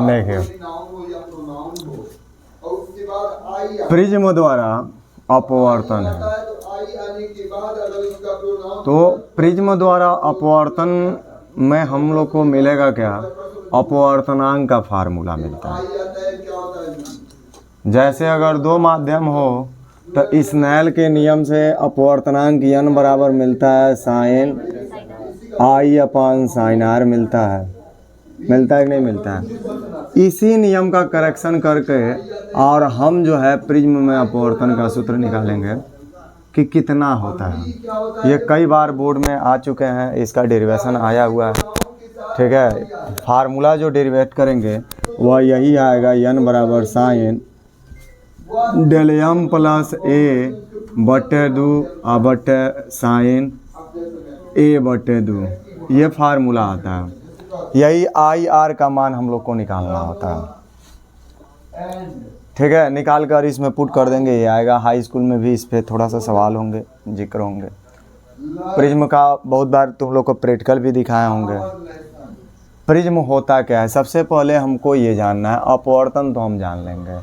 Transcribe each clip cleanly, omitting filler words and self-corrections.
देखिए, प्रिज्म द्वारा अपवर्तन है, तो प्रिज्म द्वारा अपवर्तन में हम लोग को मिलेगा क्या? अपवर्तनांक का फार्मूला मिलता है। जैसे अगर दो माध्यम हो तो स्नेल के नियम से अपवर्तनांक n बराबर मिलता है sine I upon sine R मिलता है कि नहीं मिलता है? इसी नियम का करेक्शन करके और हम जो है प्रिज्म में अपवर्तन का सूत्र निकालेंगे कि कितना होता है। ये कई बार बोर्ड में आ चुके हैं, इसका डेरिवेशन आया हुआ है, ठीक है। फार्मूला जो डेरिवेट करेंगे वह यही आएगा, n बराबर साइन डेल एम प्लस ए बटे दो बटे साइन ए बटे दो, ये फार्मूला आता है। यही आई आर का मान हम लोग को निकालना होता है, ठीक है। निकाल कर इसमें पुट कर देंगे, ये आएगा। हाई स्कूल में भी इस पे थोड़ा सा सवाल होंगे, जिक्र होंगे। प्रिज्म का बहुत बार तुम लोग को प्रैक्टिकल भी दिखाए होंगे। प्रिज्म होता क्या है? सबसे पहले हमको ये जानना है, अपवर्तन तो हम जान लेंगे,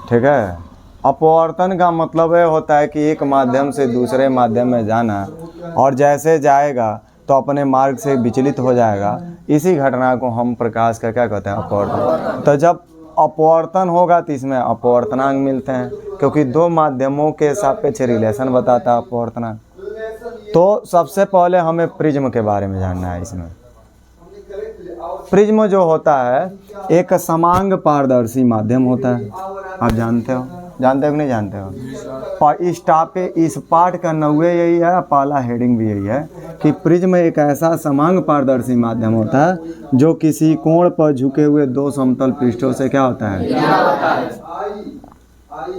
ठीक है। अपवर्तन का मतलब ये होता है कि एक माध्यम से दूसरे माध्यम में जाना, और जैसे जाएगा तो अपने मार्ग से विचलित हो जाएगा। इसी घटना को हम प्रकाश का क्या कहते हैं? अपवर्तन। तो जब अपवर्तन होगा तो इसमें अपवर्तनांक मिलते हैं, क्योंकि दो माध्यमों के सापेक्ष रिलेशन बताता है अपवर्तनांक। तो सबसे पहले हमें प्रिज्म के बारे में जानना है। इसमें प्रिज्म जो होता है एक समांग पारदर्शी माध्यम होता है। आप जानते हो कि नहीं जानते हो? इस पाठ का 90 यही है, पहला हेडिंग भी यही है कि प्रिज्म एक ऐसा समांग पारदर्शी माध्यम होता है जो किसी कोण पर झुके हुए दो समतल पृष्ठों से क्या होता है?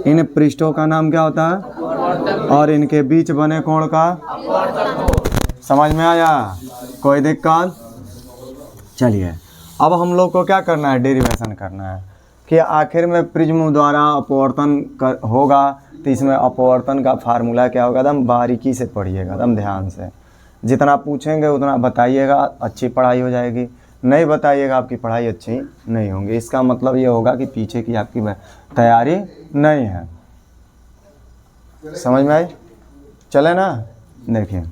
इन पृष्ठों का नाम क्या होता है? और इनके बीच बने कोण का? समझ में आया? कोई दिक्कत? चलिए, अब हम लोग को क्या करना है? डेरिवेशन करना है कि आखिर में प्रिज्म द्वारा अपवर्तन होगा तो इसमें अपवर्तन का फार्मूला क्या होगा। एकदम बारीकी से पढ़िएगा, एकदम ध्यान से। जितना पूछेंगे उतना बताइएगा, अच्छी पढ़ाई हो जाएगी। नहीं बताइएगा, आपकी पढ़ाई अच्छी नहीं होगी। इसका मतलब ये होगा कि पीछे की आपकी तैयारी नहीं है। समझ में आई? चले ना? देखिए,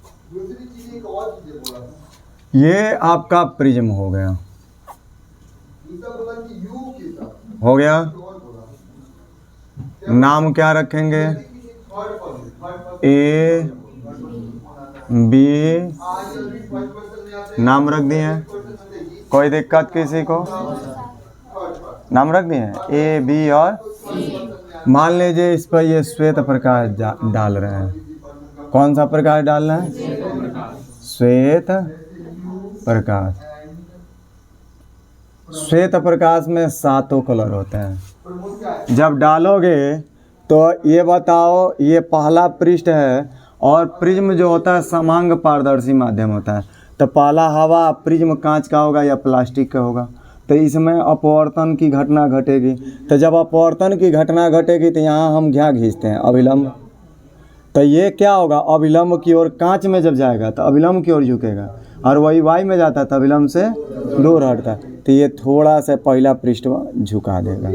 ये आपका प्रिज्म हो गया, नाम क्या रखेंगे? ए बी नाम रख दिए। कोई दिक्कत किसी को? नाम रख दिए ए बी, और मान लीजिए इस पर ये श्वेत प्रकाश डाल रहे हैं। कौन सा प्रकाश डाल रहे हैं? श्वेत प्रकाश। श्वेत प्रकाश में 7 कलर होते हैं। जब डालोगे तो ये बताओ, ये पहला पृष्ठ है और प्रिज्म जो होता है समांग पारदर्शी माध्यम होता है। तो पहला हवा प्रिज्म कांच का होगा या प्लास्टिक का होगा, तो इसमें अपवर्तन की घटना घटेगी। तो जब अपवर्तन की घटना घटेगी तो यहाँ हम क्या खींचते हैं? अभिलंब। तो ये क्या होगा? अभिलंब की ओर। कांच में जब जाएगा तो अभिलंब की ओर झुकेगा, और वही वाई में जाता है तो अभिलंब से दूर हटता है। तो ये थोड़ा सा पहला पृष्ठ झुका देगा,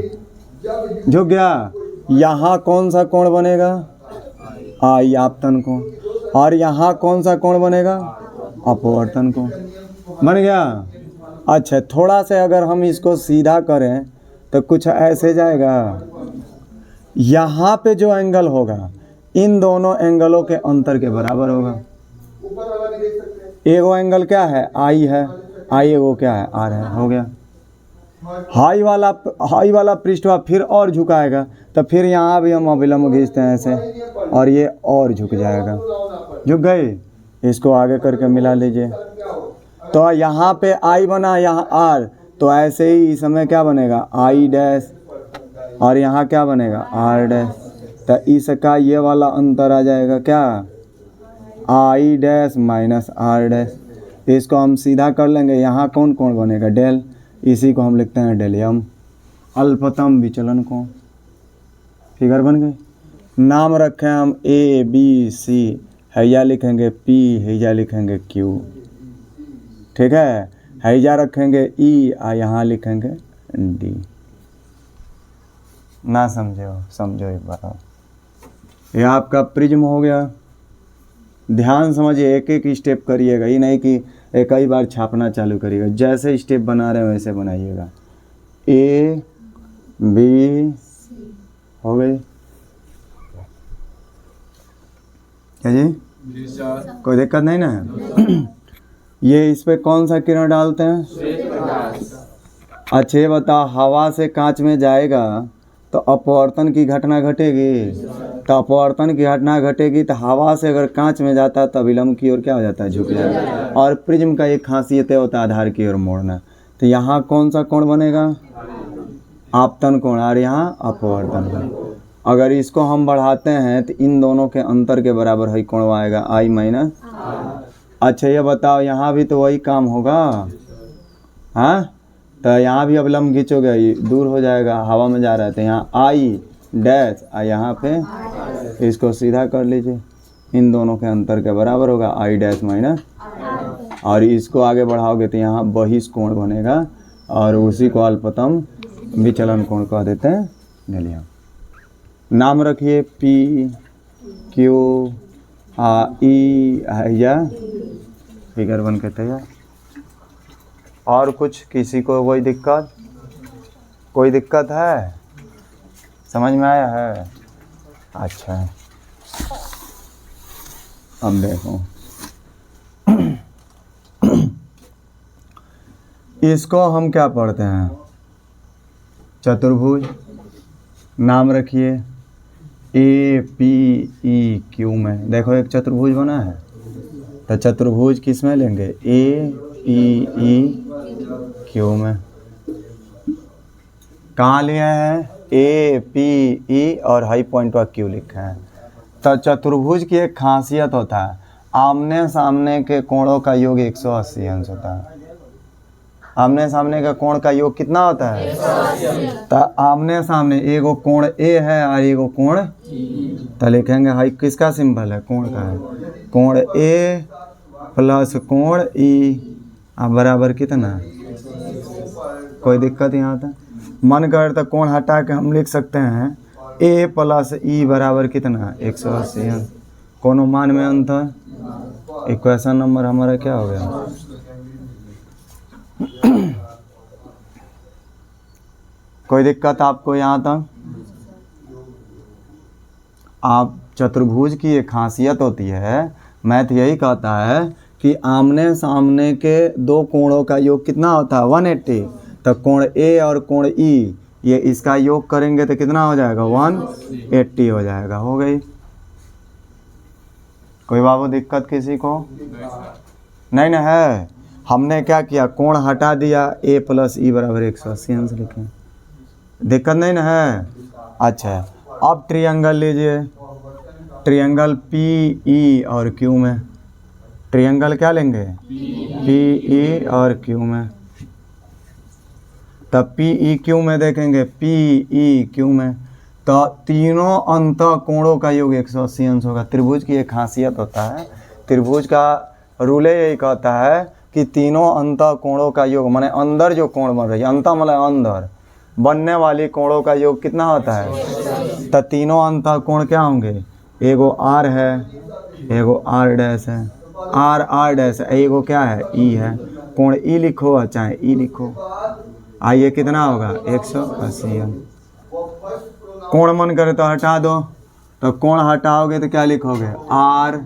झुक गया। यहाँ कौन सा कोण बनेगा? आई आपतन कोण। और यहाँ कौन सा कोण बनेगा? अपवर्तन कोण। बन गया। अच्छा, थोड़ा सा अगर हम इसको सीधा करें तो कुछ ऐसे जाएगा। यहाँ पे जो एंगल होगा इन दोनों एंगलों के अंतर के बराबर होगा। एगो एंगल क्या है? आई है, आई एगो क्या है? आर है। हो गया। हाई वाला पृष्ठ फिर और झुकाएगा, तो फिर यहाँ भी हम अभिलंब खींचते हैं ऐसे, और ये और झुक जाएगा। झुक गई। इसको आगे करके मिला लीजिए। तो यहाँ पे आई बना, यहाँ आर, तो ऐसे ही इस समय क्या बनेगा? आई डैश, और यहाँ क्या बनेगा? R dash. तो इसका ये वाला अंतर आ जाएगा क्या? I dash minus R dash. इसको हम सीधा कर लेंगे। यहाँ कौन कोण बनेगा? डेल। इसी को हम लिखते हैं डेलियम, अल्पतम विचलन कोण। फिगर बन गई। नाम रखें हम ए बी सी, हैया लिखेंगे पी, हैया लिखेंगे क्यू, ठीक है। हैजा रखेंगे ई और यहाँ लिखेंगे डी। ना समझे हो समझो एक बार और। ये आपका प्रिज्म हो गया। ध्यान समझिए, एक एक स्टेप करिएगा, ये नहीं कि एक ही बार छापना चालू करिएगा। जैसे स्टेप बना रहे हैं वैसे बनाइएगा। ए बी हो गई क्या जी? कोई दिक्कत नहीं ना? ये इस पे कौन सा किरण डालते हैं? अच्छा ये बताओ, हवा से कांच में जाएगा तो अपवर्तन की घटना घटेगी। तो अपवर्तन की घटना घटेगी तो हवा से अगर कांच में जाता है तो विलंब की ओर क्या हो जाता है? झुक जाएगा। और प्रिज्म का एक खासियत होता है आधार की ओर मोड़ना। तो यहाँ कौन सा कोण बनेगा? आपतन कोण, और यहाँ अपवर्तन कोण। अगर इसको हम बढ़ाते हैं तो इन दोनों के अंतर के बराबर है कोण आएगा आई माइनस। अच्छा ये बताओ, यहाँ भी तो वही काम होगा। हाँ, तो यहाँ भी अब लंब खींचोगे, ये दूर हो जाएगा, हवा में जा रहा है। तो यहाँ आई डैश और यहाँ पे इसको सीधा कर लीजिए, इन दोनों के अंतर के बराबर होगा आई डैश माइनस। और इसको आगे बढ़ाओगे तो यहाँ बहिष्कोण बनेगा, और उसी को अल्पतम विचलन कोण कह देते हैं। चलिए नाम रखिए पी क्यू ई या फिगर बन के तैयार। और कुछ किसी को कोई दिक्कत? कोई दिक्कत है? समझ में आया है? अच्छा अब देखो इसको हम क्या पढ़ते हैं? चतुर्भुज। नाम रखिए ए पी ई क्यू में। देखो एक चतुर्भुज बना है, तो चतुर्भुज किस में लेंगे? ए पी ई क्यू में। कहाँ लिया है? ए पी ई और हाई पॉइंट व क्यू लिखा है। तो चतुर्भुज की एक खासियत होता है, आमने सामने के कोणों का योग 180 अंश होता है। आमने सामने का कोण का योग कितना होता है? 180। तो आमने सामने एगो कोण ए है और एगो कोण, तो लिखेंगे हाई किसका सिंबल है? कोण का है। कोण ए प्लस कोण ई बराबर कितना? कोई दिक्कत यहाँ तक? मन कर तो कोण हटा के हम लिख सकते हैं ए प्लस ई बराबर कितना? 180 अंश। कोनो मान में अंतर। इक्वेशन नंबर हमारा क्या हो गया? कोई दिक्कत आपको यहाँ तक? आप चतुर्भुज की एक खासियत होती है, मैथ यही कहता है कि आमने सामने के दो कोणों का योग कितना होता है? 180। तो कोण ए और कोण ई, ये इसका योग करेंगे तो कितना हो जाएगा? 180 हो जाएगा। हो गई? कोई बाबू दिक्कत किसी को? नहीं ना है? हमने क्या किया? कोण हटा दिया, ए प्लस ई बराबर 180 अंश लिखे। दिक्कत नहीं ना है? अच्छा अब ट्रायंगल लीजिए, ट्रायंगल पी ई और क्यू में। ट्रायंगल क्या लेंगे? पी ई और क्यू में। तब पी ई क्यू में देखेंगे, पी ई क्यू में तो तीनों अंत कोणों का योग 180 अंश होगा। त्रिभुज की एक खासियत होता है, त्रिभुज का रूल यही कहता है कि तीनों अंत कोणों का योग, माने अंदर जो कोण बन रही है, अंत मतलब अंदर बनने वाली कोणों का योग कितना होता है? तो तीनों अंत कोण क्या होंगे? एगो आर है, एगो आर डैश है, आर आर डैश है, एगो क्या है? ई है। कोण ई लिखो चाहे ई लिखो, आइए कितना होगा? 180 अंश। कोण मन करे तो हटा दो, तो कोण हटाओगे तो क्या लिखोगे? आर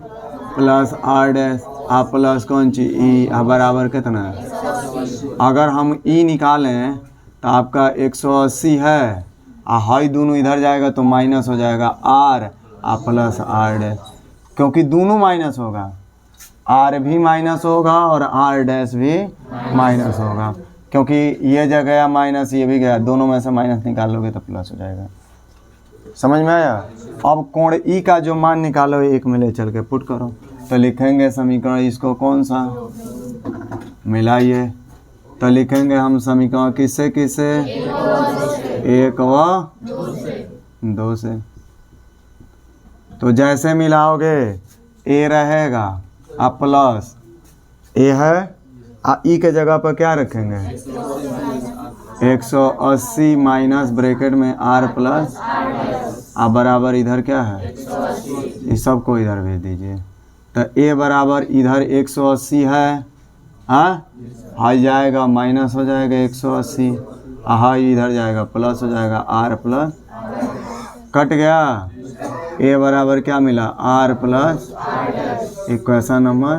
प्लस आर डैश आ प्लस कौन सी ई बराबर कितना है? अगर हम ई निकालें तो आपका 180 है, हाई दोनों इधर जाएगा तो माइनस हो जाएगा आर प्लस आर डैश, क्योंकि दोनों माइनस होगा, आर भी माइनस होगा और आर डैश भी माइनस होगा, क्योंकि ये जगह गया माइनस, ये भी गया, दोनों में से माइनस निकाल लोगे तो प्लस हो जाएगा। समझ में आया? अब कोण ई का जो मान निकालो एक में ले चल के पुट करो, तो लिखेंगे समीकरण इसको कौन सा? मिलाइए, तो लिखेंगे हम समीकरण किससे किससे? एक व दो से। तो जैसे मिलाओगे ए रहेगा प्लस ए है ई के जगह पर क्या रखेंगे 180 माइनस ब्रैकेट में r प्लस बराबर इधर क्या है इस सब को इधर भेज दीजिए। तो a बराबर इधर 180 है, हाँ हाई जाएगा माइनस हो जाएगा 180, हाई इधर जाएगा प्लस हो जाएगा r प्लस, कट गया। a बराबर क्या मिला r प्लस, इक्वेशन नंबर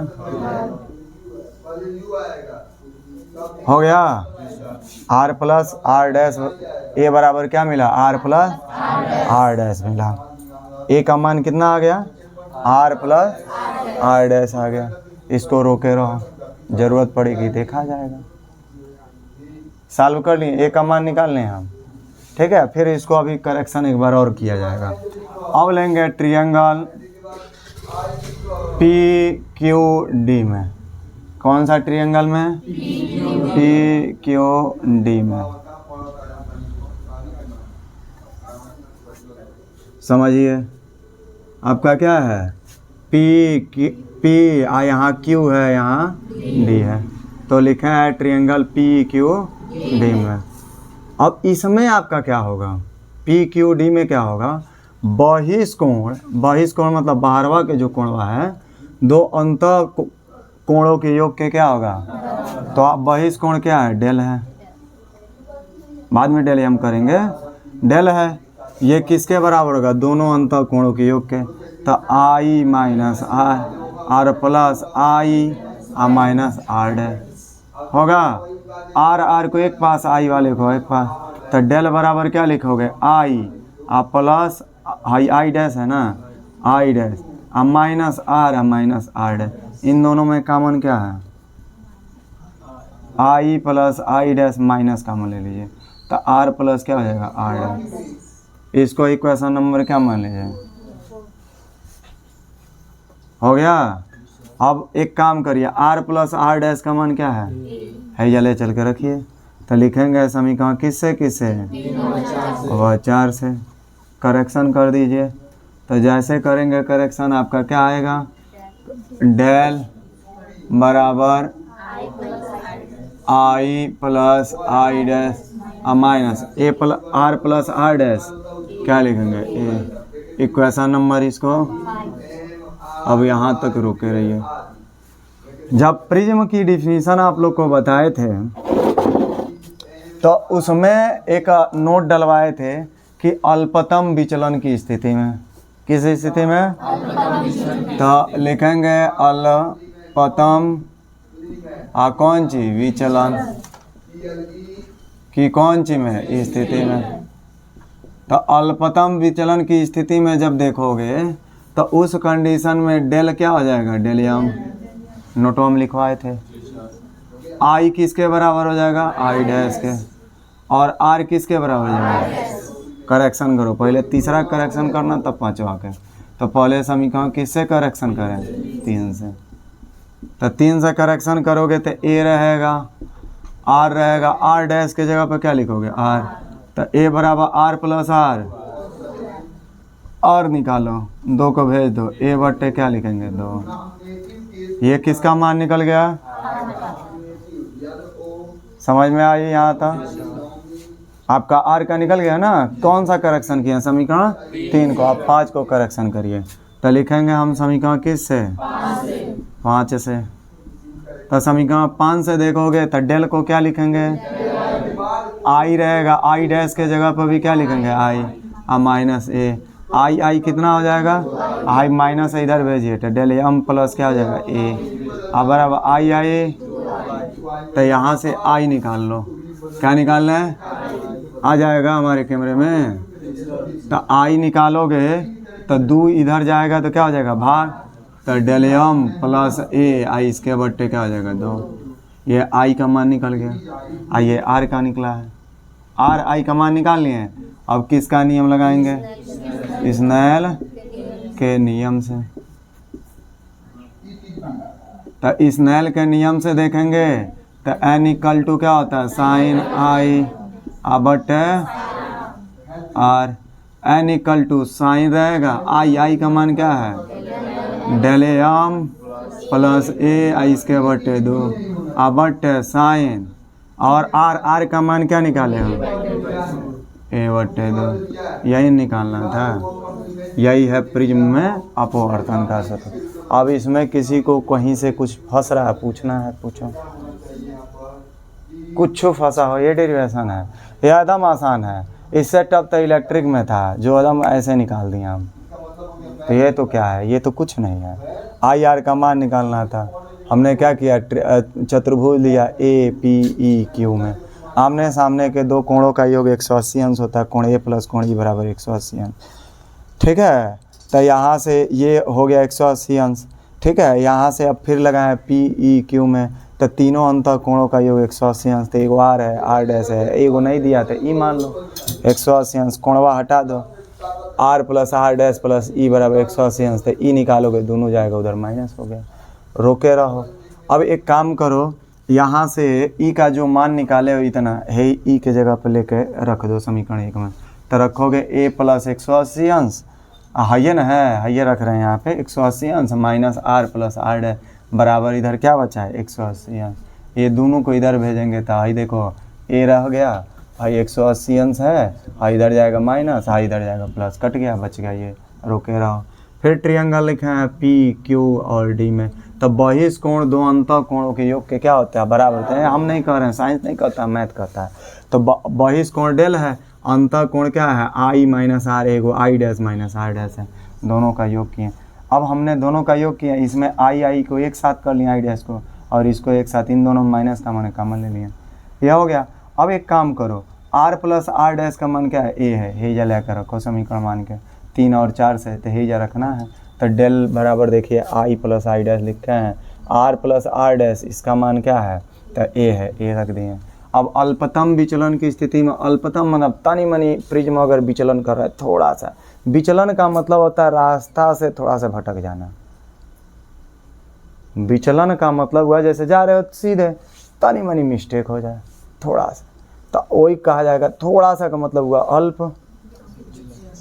हो गया। r plus r dash, a बराबर क्या मिला r प्लस r डैश मिला। a का मान कितना आ गया r प्लस r डैश आ गया। इसको रोके रहो, ज़रूरत पड़ेगी देखा जाएगा। सॉल्व कर लिए, a का मान निकाल लें हम, ठीक है। फिर इसको अभी करेक्शन एक बार और किया जाएगा। अब लेंगे ट्रायंगल PQD में, कौन सा ट्रायंगल में PQD में, समझिए आपका क्या है P यहाँ Q है यहाँ D है, तो लिखा है ट्रायंगल PQD में। अब इसमें आपका क्या होगा PQD में क्या होगा, बहिष्कोण मतलब बाहरवा के जो कोणवा है दो अंत कोणों के योग के क्या होगा, तो आप बहिष्कोण क्या है डेल है, बाद में डेल हम करेंगे, डेल है। ये किसके बराबर होगा दोनों अंत कोणों के योग के, तो I minus R plus I minus R dash होगा। R को एक पास I वाले को एक पास, तो डेल बराबर क्या लिखोगे I प्लस I डैश है ना I dash minus R dash, इन दोनों में कॉमन क्या है I plus I dash minus common ले लीजिए, तो R प्लस क्या हो जाएगा R डैश। इसको इक्वेशन नंबर क्या मान लीजिए, हो गया। अब एक काम करिए R प्लस R डैश का मान क्या है जले चल के रखिए, तो लिखेंगे समीकरण किससे वह 4 से, करेक्शन कर दीजिए। तो जैसे करेंगे करेक्शन आपका क्या आएगा, डेल बराबर I plus I dash minus R plus R dash क्या लिखेंगे इक्वेशन नंबर, इसको अब यहाँ तक रोके रहिए। जब प्रिज्म की डिफिनीशन आप लोग को बताए थे तो उसमें एक नोट डलवाए थे कि अल्पतम विचलन की स्थिति में, किस स्थिति में, तो लिखेंगे अल्पतम कौन सी विचलन की कौन सी में स्थिति में, तो अल्पतम विचलन की स्थिति में जब देखोगे तो उस कंडीशन में डेल क्या हो जाएगा, डेलियम नोटो हम लिखवाए थे। I किसके बराबर हो जाएगा I डैश के, और R किसके बराबर हो जाएगा, करेक्शन करो पहले, तीसरा करेक्शन करना तब पांचवा के। तो पहले समीकरण किससे करेक्शन करें 3 से, तो 3 से करेक्शन करोगे तो A रहेगा R रहेगा, R डैश के जगह पर क्या लिखोगे R, तो A बराबर R प्लस R निकालो, 2 को भेज दो, A बट्टे क्या लिखेंगे 2, ये किसका मान निकल गया, समझ में आई यहाँ तक आपका R का निकल गया ना। कौन सा करेक्शन किया समीकरण 3 को, आप 5 को करेक्शन करिए, तो लिखेंगे हम समीकरण किस से 5 से। तो समीकरण 5 से देखोगे तो डेल को क्या लिखेंगे I रहेगा, I डैश के जगह पर भी क्या लिखेंगे I माइनस A, I कितना हो जाएगा I माइनस इधर भेजिए, तो डेल एम प्लस क्या हो जाएगा A बराबर I तो यहाँ से I निकाल लो, क्या निकालना है आ जाएगा हमारे कैमरे में, तो I निकालोगे तो 2 इधर जाएगा तो क्या हो जाएगा भाग, तो डेल एम प्लस A इसके बट्टे क्या हो जाएगा 2, ये I का मान निकल गया। ये R का निकला है, I का मान निकाल लिए। अब किसका नियम लगाएंगे, स्नेल के नियम से। तो स्नेल के नियम से देखेंगे तो n इक्वल टू क्या होता है साइन I बटे R, n equal to sine रहेगा I का मान क्या है डेल एम प्लस A इसके बटे 2, बट साइन, और आर का मान क्या निकाले हम, ए बटे 2, यही निकालना था। यही है प्रिज्म में अपवर्तन का सूत्र। अब इसमें किसी को कहीं से कुछ फंस रहा है, पूछना है पूछो, कुछ फंसा हो, ये डेरिवेशन है, ये एकदम आसान है। इससे टफ तो इलेक्ट्रिक में था, जो एकदम ऐसे निकाल दिया हम। तो ये तो क्या है, ये तो कुछ नहीं है। आई आर का मान निकालना था, हमने क्या किया, चतुर्भुज लिया ए पी ई क्यू में। आमने सामने के दो कोणों का योग 180 अंश होता है, कोण ए प्लस कोण ई बराबर 180 अंश। ठीक है, तो यहाँ से ये हो गया 180 अंश। ठीक है, यहाँ से अब फिर लगाएं पी ई क्यू में, तो तीनों अंत कोणों का योग 180 अंश। तो एगो आर है, आर डैश है, एगो नहीं दिया तो ई मान लो 180 अंश, कोणवा हटा दो, R plus R dash plus E बराबर 180 अंश। तो ई निकालोगे, दोनों जाएगा उधर, माइनस हो गया, रोके रहो। अब एक काम करो, यहाँ से ई का जो मान निकाले हो इतना है, ई के जगह पर लेके रख दो समीकरण 1 में। तो रखोगे ए प्लस 180 अंश, हाइए ना है, हाइए रख रहे हैं यहाँ पे 180 अंश minus R plus R dash बराबर इधर क्या बचा है 180 अंश। ये दोनों को इधर भेजेंगे तो हाई देखो ए रह गया, हाई 180 अंश है, हाई इधर जाएगा माइनस, हाई इधर जाएगा प्लस, कट गया, बच गया, ये रोके रहो। फिर ट्रायंगल लिखे हैं पी क्यू और डी में, तो बहिष कोण दो अंत कोणों के योग के क्या होते हैं, बराबर होते हैं। हम नहीं कह रहे हैं, साइंस नहीं कहता, मैथ कहता है। तो बहिष कोण डेल है, अंत कोण क्या है, आई माइनस आर, एगो I dash minus R dash है, दोनों का योग किए। अब हमने दोनों का योग किया, इसमें आई को एक साथ कर लिया, आई डैश को, और इसको एक साथ, इन दोनों माइनस का मैंने कॉमन ले लिया, यह हो गया। अब एक काम करो, आर प्लस आर डैश का मान क्या है, ए है, हेजा लेकर रखो समीकरण मान के, 3 और 4 से, तो हेजा रखना है। तो डेल बराबर देखिए आई प्लस आई डैश लिखते हैं, आर प्लस आर डैश इसका मान क्या है, तो ए है, ए रख दिए। अब अल्पतम विचलन की स्थिति में, अल्पतम मतलब तनी मनी प्रिज्म अगर विचलन कर रहा है, थोड़ा सा विचलन का मतलब होता है रास्ता से थोड़ा सा भटक जाना। विचलन का मतलब हुआ जैसे जा रहे हो सीधे, तनी मनी मिस्टेक हो जाए थोड़ा सा, तो वही कहा जाएगा। थोड़ा सा का मतलब हुआ अल्प,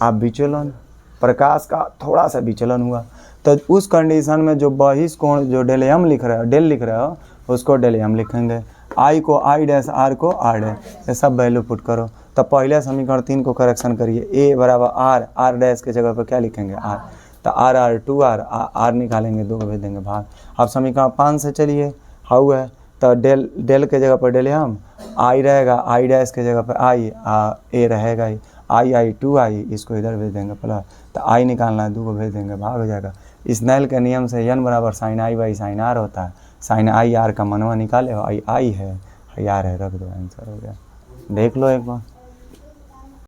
आप विचलन, प्रकाश का थोड़ा सा विचलन हुआ। तो उस कंडीशन में जो बहिष कोण जो डेल एम लिख रहे हो, डेल लिख रहे हो, उसको डेल एम लिखेंगे, आई को आई डैश, आर को आर डैश, ये सब वैल्यू पुट करो। तो पहले समीकरण 3 को करेक्शन करिए, ए बराबर आर, आर डैश के जगह पर क्या लिखेंगे, आर, तो आर आर 2 आर निकालेंगे, 2 को भेज देंगे भाग। अब समीकरण 5 से चलिए, हाउ है, तो डेल के जगह पर डेल एम, आई रहेगा, आई डैश के जगह पर आई, ए रहेगा ही, आई 2 आई, इसको इधर भेज देंगे प्लस, तो आई निकालना है, 2 को भेज देंगे, भाग हो जाएगा। स्नेल के नियम से n बराबर sine I by sine R होता है, साइन आई आर का मनवा निकाले हो, आई है, आर है, रख दो, आंसर हो गया। देख लो एक बार।